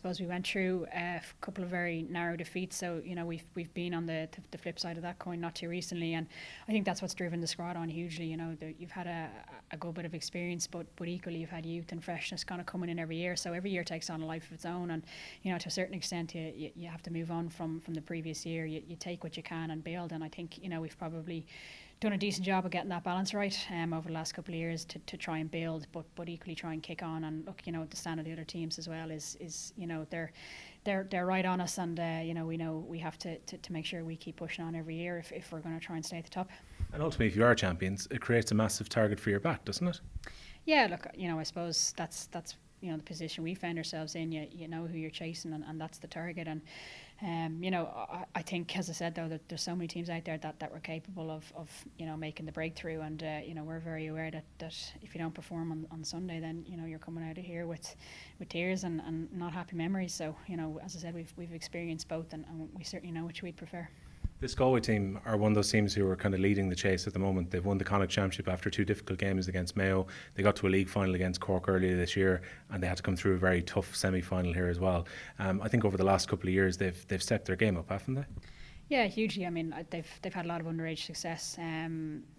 suppose we went through a couple of very narrow defeats. So we've been on the flip side of that coin not too recently, and I think that's what's driven the squad on hugely. You've had a good bit of experience, but equally you've had youth and freshness kind of coming in every year. So every year takes on a life of its own, and to a certain extent you have to move on from the previous year. You take what you can and build, and I think we've probably done a decent job of getting that balance right over the last couple of years to try and build, but equally try and kick on. And look, the stand of the other teams as well is they're right on us, and we know we have to make sure we keep pushing on every year if we're going to try and stay at the top. And ultimately, if you are champions, it creates a massive target for your back, doesn't it? Yeah, look, I suppose that's the position we find ourselves in. You know who you're chasing, and that's the target. And I think, as I said, though, that there's so many teams out there that were capable of making the breakthrough, and we're very aware that if you don't perform on Sunday, then you're coming out of here with tears and not happy memories. So as I said, we've experienced both, and we certainly know which we'd prefer. This Galway team are one of those teams who are kind of leading the chase at the moment. They've won the Connacht Championship after 2 difficult games against Mayo. They got to a league final against Cork earlier this year, and they had to come through a very tough semi-final here as well. I think over the last couple of years they've stepped their game up, haven't they? Yeah, hugely. I mean, they've had a lot of underage success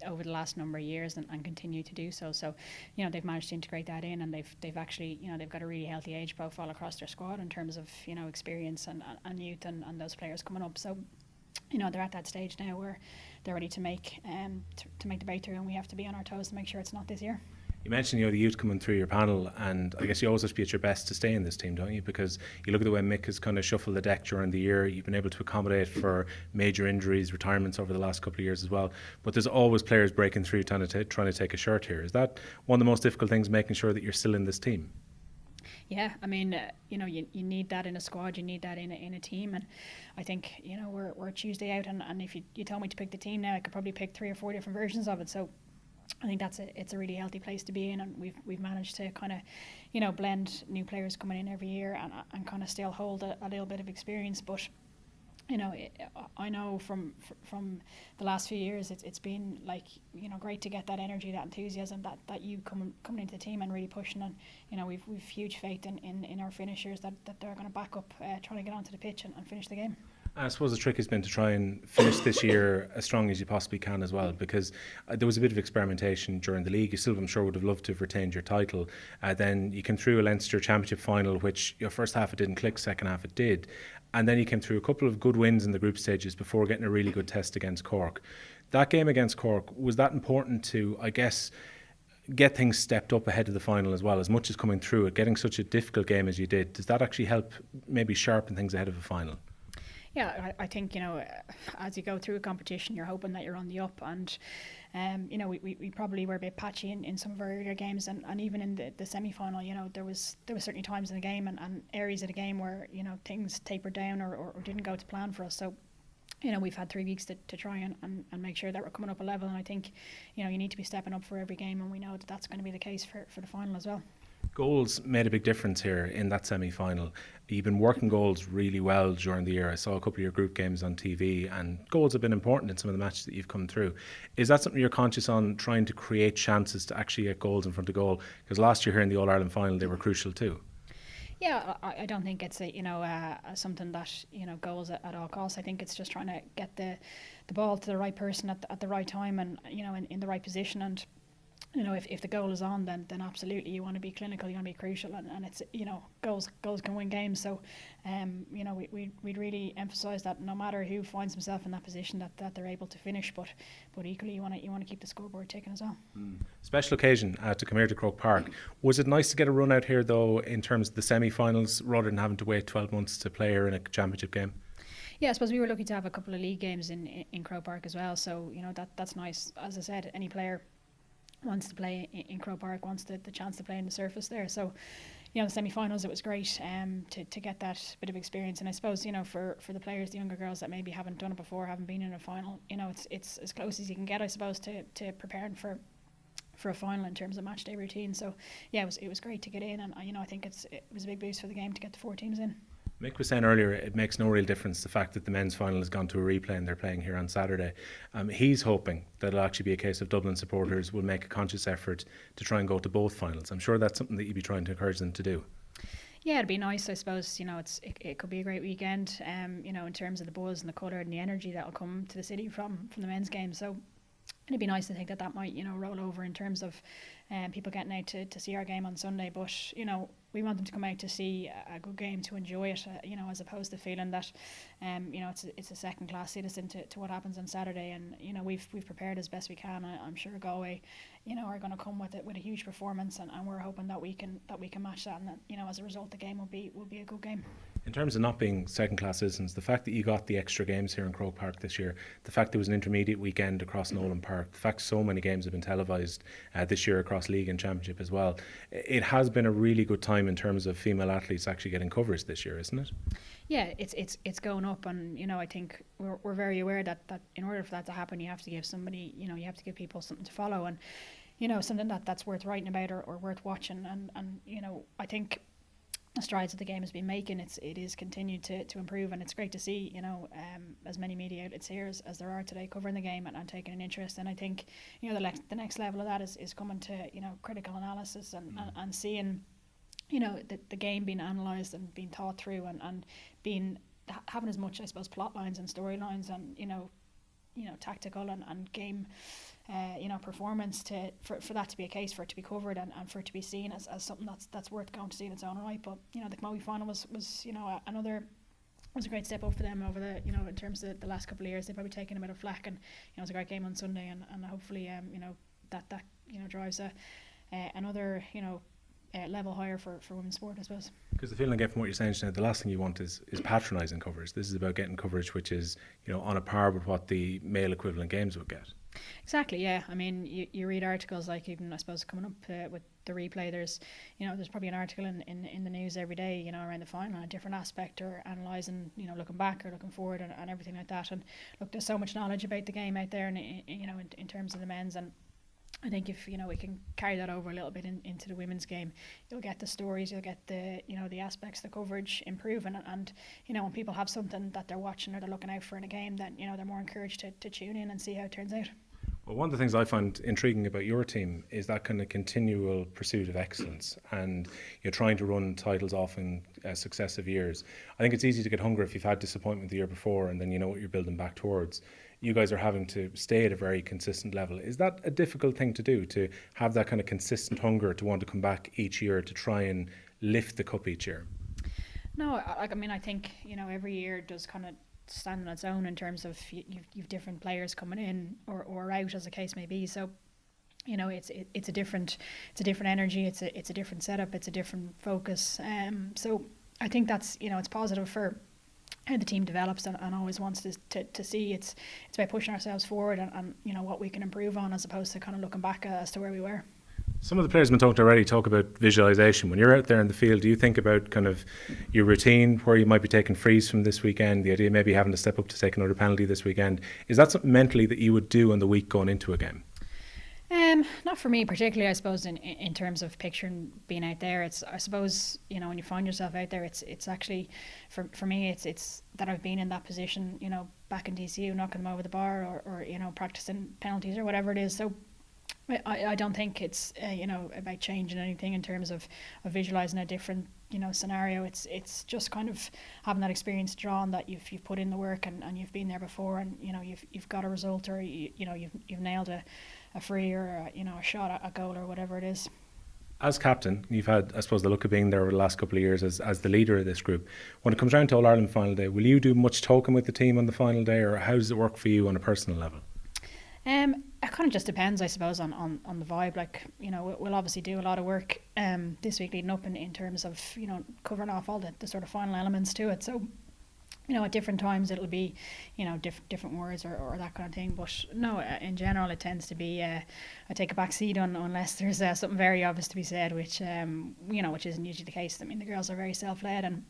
over the last number of years, and continue to do so. So, they've managed to integrate that in, and they've actually, they've got a really healthy age profile across their squad in terms of experience and youth and those players coming up. So, they're at that stage now where they're ready to make the breakthrough, and we have to be on our toes to make sure it's not this year. You mentioned the youth coming through your panel, and I guess you always have to be at your best to stay in this team, don't you? Because you look at the way Mick has kind of shuffled the deck during the year. You've been able to accommodate for major injuries, retirements over the last couple of years as well. But there's always players breaking through trying to take a shirt here. Is that one of the most difficult things, making sure that you're still in this team? Yeah, I mean, you need that in a squad, you need that in a team, and I think we're Tuesday out, and if you tell me to pick the team now, I could probably pick 3 or 4 different versions of it. So I think it's a really healthy place to be in, and we've managed to kind of blend new players coming in every year and kind of still hold a little bit of experience, but. I know from the last few years, it's been great to get that energy, that enthusiasm, that you coming into the team and really pushing. And we've huge faith in our finishers that they're going to back up, trying to get onto the pitch and finish the game. I suppose the trick has been to try and finish this year as strong as you possibly can as well, because there was a bit of experimentation during the league. You still, I'm sure, would have loved to have retained your title. Then you came through a Leinster Championship final, which your first half it didn't click, second half it did. And then you came through a couple of good wins in the group stages before getting a really good test against Cork. That game against Cork, was that important to, I guess, get things stepped up ahead of the final as well, as much as coming through it, getting such a difficult game as you did? Does that actually help maybe sharpen things ahead of a final? Yeah, I think, as you go through a competition, you're hoping that you're on the up, and we probably were a bit patchy in some of our earlier games, and even in the semi-final, there was certainly times in the game and areas of the game where things tapered down or didn't go to plan for us. So we've had 3 weeks to try and make sure that we're coming up a level, and I think you need to be stepping up for every game, and we know that that's going to be the case for the final as well. Goals made a big difference here in that semi-final. You've been working goals really well during the year. I saw a couple of your group games on TV, and goals have been important in some of the matches that you've come through. Is that something you're conscious on, trying to create chances to actually get goals in front of goal? Because last year here in the All-Ireland final, they were crucial too. Yeah, I don't think it's something that goals at all costs. I think it's just trying to get the ball to the right person at the right time, and in the right position. And if the goal is on, then absolutely you want to be clinical, you want to be crucial, and it's goals can win games. So we'd really emphasise that no matter who finds himself in that position, that they're able to finish. But equally you want to keep the scoreboard ticking as well. Special occasion to come here to Croke Park. Was it nice to get a run out here though, in terms of the semi-finals, rather than having to wait 12 months to play here in a championship game? Yeah, I suppose we were lucky to have a couple of league games in Croke Park as well. So that's nice. As I said, any player wants to play in Croke Park, wants the chance to play in the surface there. So, the semi-finals, it was great to get that bit of experience. And I suppose, for the players, the younger girls that maybe haven't done it before, haven't been in a final, it's as close as you can get, I suppose, to preparing for a final in terms of match day routine. So, yeah, it was great to get in, and I think it was a big boost for the game to get the 4 teams in. Mick was saying earlier it makes no real difference the fact that the men's final has gone to a replay and they're playing here on Saturday. He's hoping that it'll actually be a case of Dublin supporters will make a conscious effort to try and go to both finals. I'm sure that's something that you'd be trying to encourage them to do. Yeah, it'd be nice, I suppose. It could be a great weekend. In terms of the buzz and the colour and the energy that'll come to the city from the men's game. So it'd be nice to think that might, roll over in terms of people getting out to see our game on Sunday. But, we want them to come out to see a good game, to enjoy it, as opposed to feeling that, it's a second class citizen to what happens on Saturday. And, we've prepared as best we can. I'm sure Galway, are going to come with a huge performance, and we're hoping that we can match that, and that, as a result, the game will be a good game. In terms of not being second-class citizens, the fact that you got the extra games here in Croke Park this year, the fact there was an intermediate weekend across Nolan Park, the fact so many games have been televised this year across league and championship as well, it has been a really good time in terms of female athletes actually getting coverage this year, isn't it? Yeah, it's going up, and I think we're very aware that in order for that to happen, you have to give somebody, you have to give people something to follow, and something that's worth writing about or worth watching, and I think the strides that the game has been making, it is continued to improve, and it's great to see as many media outlets here as there are today covering the game and taking an interest. And I think the next level of that is coming to critical analysis and seeing the game being analysed and being thought through, and being having as much, I suppose, plot lines and storylines and tactical and game performance for that to be a case, for it to be covered and for it to be seen as something that's worth going to see in its own right. But the Camogie final was a great step up for them over the in terms of the last couple of years. They've probably taken a bit of flack, and it was a great game on Sunday, and hopefully that drives another level higher for women's sport, I suppose. Because the feeling I get from what you're saying, Sinead, the last thing you want is patronising coverage. This is about getting coverage which is on a par with what the male equivalent games would get. Exactly, yeah. I mean, you read articles like, even I suppose coming up with the replay, there's probably an article in the news every day around the final, a different aspect, or analysing looking back or looking forward and everything like that. And look, there's so much knowledge about the game out there, and in terms of the men's, and I think if we can carry that over a little bit into the women's game, you'll get the stories, you'll get the the aspects, the coverage improve, and when people have something that they're watching or they're looking out for in a game, then they're more encouraged to tune in and see how it turns out. Well, one of the things I find intriguing about your team is that kind of continual pursuit of excellence, and you're trying to run titles off in successive years. I think it's easy to get hungry if you've had disappointment the year before, and then you know what you're building back towards. You guys are having to stay at a very consistent level. Is that a difficult thing to do, to have that kind of consistent hunger to want to come back each year to try and lift the cup each year? No, I think every year does kind of stand on its own in terms of you've different players coming in or out, as the case may be. So it's a different energy. It's a different setup. It's a different focus. So I think that's it's positive for how the team develops and always wants to see. It's about pushing ourselves forward and what we can improve on, as opposed to kind of looking back as to where we were. Some of the players have been talked already talk about visualisation. When you're out there in the field, do you think about kind of your routine, where you might be taking frees from this weekend, the idea of maybe having to step up to take another penalty this weekend? Is that something mentally that you would do on the week going into a game? Not for me particularly, I suppose, in terms of picturing being out there. It's, I suppose, when you find yourself out there, it's actually, for me, it's that I've been in that position, back in DCU, knocking them over the bar or practicing penalties or whatever it is. So I don't think it's about changing anything in terms of visualising a different scenario. It's just kind of having that experience drawn, that you've put in the work and you've been there before, and you've got a result, or you've nailed a free or a shot, a goal, or whatever it is. As captain, you've had, I suppose, the luck of being there over the last couple of years as the leader of this group. When it comes down to All-Ireland final day, will you do much talking with the team on the final day, or how does it work for you on a personal level? It kind of just depends, I suppose, on the vibe. Like, we'll obviously do a lot of work this week leading up in terms of covering off all the sort of final elements to it. So at different times it'll be different words or that kind of thing. But no, in general it tends to be I take a back seat unless there's something very obvious to be said, which which isn't usually the case. I mean, the girls are very self-led, and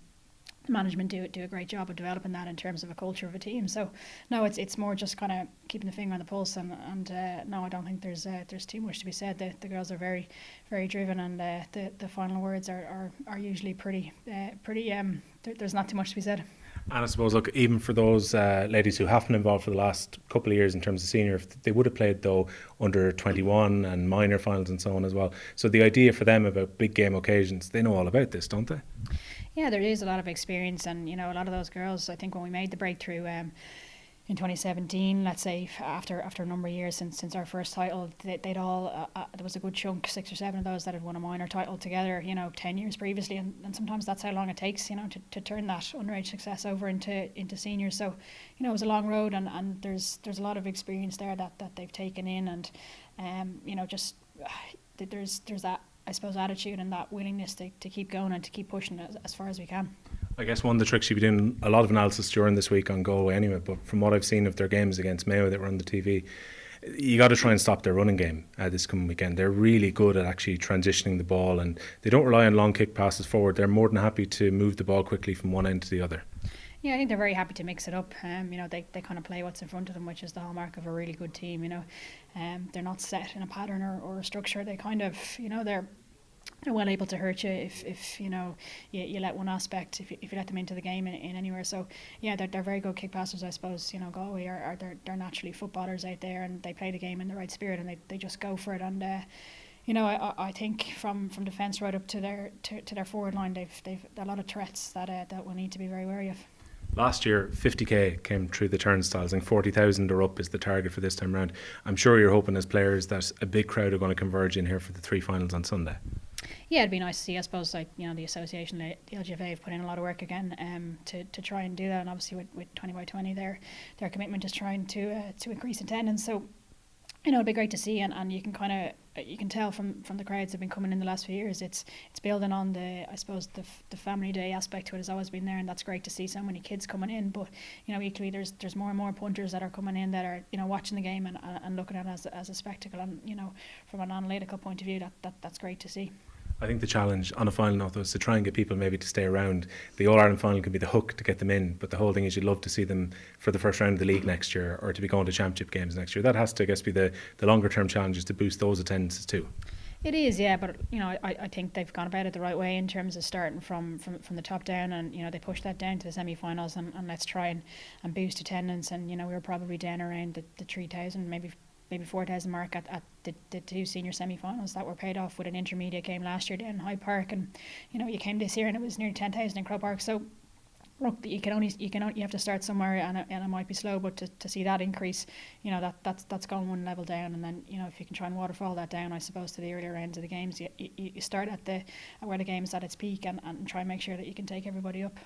management do a great job of developing that in terms of a culture of a team. So no, it's more just kind of keeping the finger on the pulse, and no, I don't think there's too much to be said. The girls are very, very driven, and the final words are usually pretty there's not too much to be said. And I suppose, look, even for those ladies who have been involved for the last couple of years in terms of senior, they would have played though under 21 and minor finals and so on as well. So the idea for them about big game occasions, they know all about this, don't they? Yeah, there is a lot of experience, and a lot of those girls. I think when we made the breakthrough in 2017, let's say after a number of years since our first title, they'd all there was a good chunk, 6 or 7 of those that had won a minor title together, 10 years previously, and sometimes that's how long it takes, to turn that underage success over into seniors. So, it was a long road, and there's a lot of experience there that they've taken in, and just there's that, I suppose, attitude and that willingness to keep going and to keep pushing as far as we can. I guess one of the tricks you've been doing a lot of analysis during this week on Galway anyway, but from what I've seen of their games against Mayo that were on the TV, you got to try and stop their running game this coming weekend. They're really good at actually transitioning the ball, and they don't rely on long kick passes forward. They're more than happy to move the ball quickly from one end to the other. Yeah, I think they're very happy to mix it up. They kind of play what's in front of them, which is the hallmark of a really good team. They're not set in a pattern or a structure. They kind of, they're well able to hurt you if you let one aspect, if you let them into the game in anywhere. So yeah, they're very good kick passers, I suppose. Galway they're naturally footballers out there, and they play the game in the right spirit, and they just go for it. And I think from defence right up to their forward line, they've a lot of threats that we'll need to be very wary of. Last year, 50k came through the turnstiles. I think 40,000 or up is the target for this time round. I'm sure you're hoping as players that a big crowd are going to converge in here for the 3 finals on Sunday. Yeah, it'd be nice to see. I suppose, the association, the LGFA, have put in a lot of work again to try and do that. And obviously with 20 by 20, their commitment is trying to increase attendance. So, it'd be great to see, and you can tell from the crowds that have been coming in the last few years. It's building on the family day aspect to it has always been there, and that's great to see so many kids coming in. But equally there's more and more punters that are coming in that are watching the game and looking at it as a spectacle, and from an analytical point of view that's great to see. I think the challenge on a final note is to try and get people maybe to stay around. The All-Ireland final can be the hook to get them in, but the whole thing is you'd love to see them for the first round of the league next year, or to be going to championship games next year. That has to, I guess, be the longer term challenge, is to boost those attendances too. It is, yeah, but I think they've gone about it the right way in terms of starting from the top down, and they pushed that down to the semi-finals, and let's try and boost attendance. And we were probably down around the 3,000, maybe 4,000 mark at the 2 senior semi-finals that were paid off with an intermediate game last year down in Hyde Park, and you came this year and it was nearly 10,000 in Croke Park. So look, you have to start somewhere, and it might be slow, but to see that increase, that's going one level down, and then if you can try and waterfall that down, I suppose, to the earlier ends of the games, you start at where the game is at its peak, and try and make sure that you can take everybody up.